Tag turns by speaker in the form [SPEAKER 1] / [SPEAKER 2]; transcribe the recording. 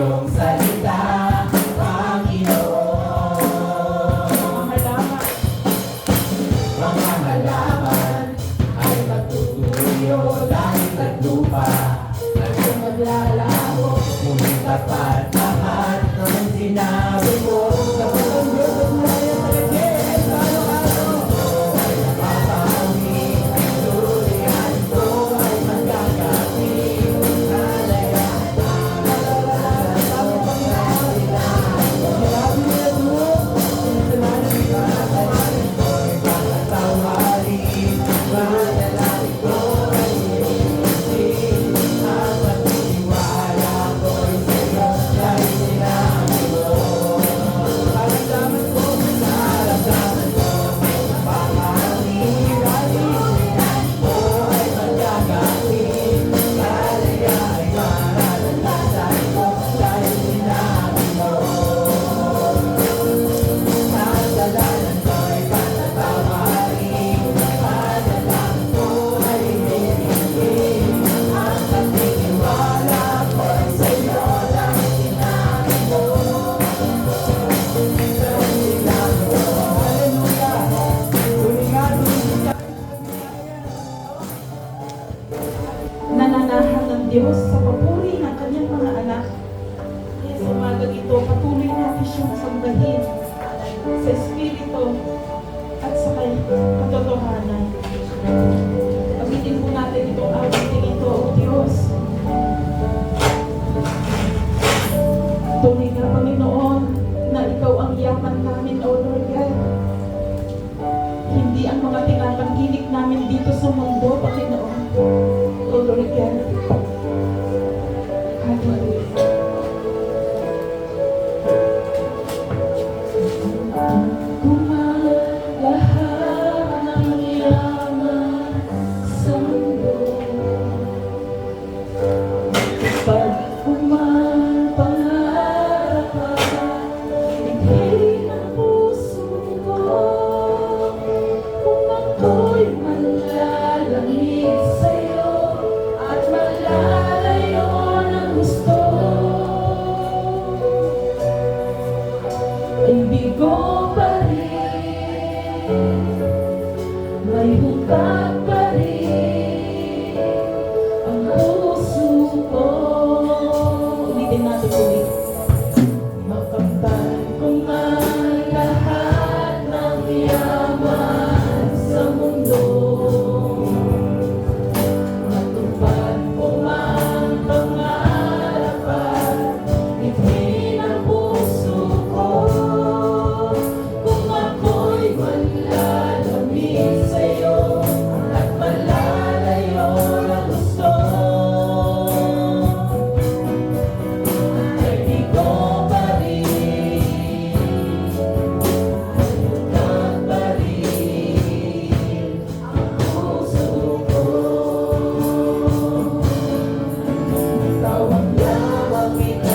[SPEAKER 1] iyong salita, Panginoon. Mga halaman ay matutuyo langit at lupa, at kung maglalaho, ngunit tapat lahat ng sinabi mo. Sa buong Diyos at buhay ang tagagin sa araw-araw. Ito ay napapawi, ang durian ko ay magkakapi. Nalaya, ang pangyari na. Grabe na doon, sinasalanan ka sa akin ko'y patatawarin. Manalangin ko ay iusin, ang pagtitiwala ko'y sa'yo dahil sinabi mo. Karamdaman ko, naramdaman ko, pangangin dahil ko ay magkakasin. Kalaya ay mararanasan ko dahil sinabi mo. Kasalanan ko'y patatawarin, panalangin ko ay iibigin. Ang pagtitiwala ko'y sa'yo dahil sinabi mo.
[SPEAKER 2] Nananahan ng Diyos sa papuri ng kanyang mga anak. Kaya sa umagang ito, patuloy natin siyang sambahin sa Espiritu at sa katotohanan. Awitin po natin itong awitin ito, O Diyos. Tunay na Panginoon na Ikaw ang yaman namin, O Lord God. Hindi ang mga tinatanggilik namin dito sa mundo, Panginoon. O Lord God. Hallelujah. Lahat ng yaman sa mundo, pag pangarap ka, ibigay ng puso ko. Kung ako'y malalamig sa'yo at malalayo ng gusto, hindi ko pa rin, may hukat pa rin ang puso ko. Ulitin natin ulit. Makamtan ko man lahat ng yaman sa mundo, matupad ko man pangarap at ibigay ng puso ko. Kung ako'y malalamig sa'yo at malalayo ng gusto, ay di ko pa rin, hukat pa rin ang puso ko. Ikaw ang yaman kita.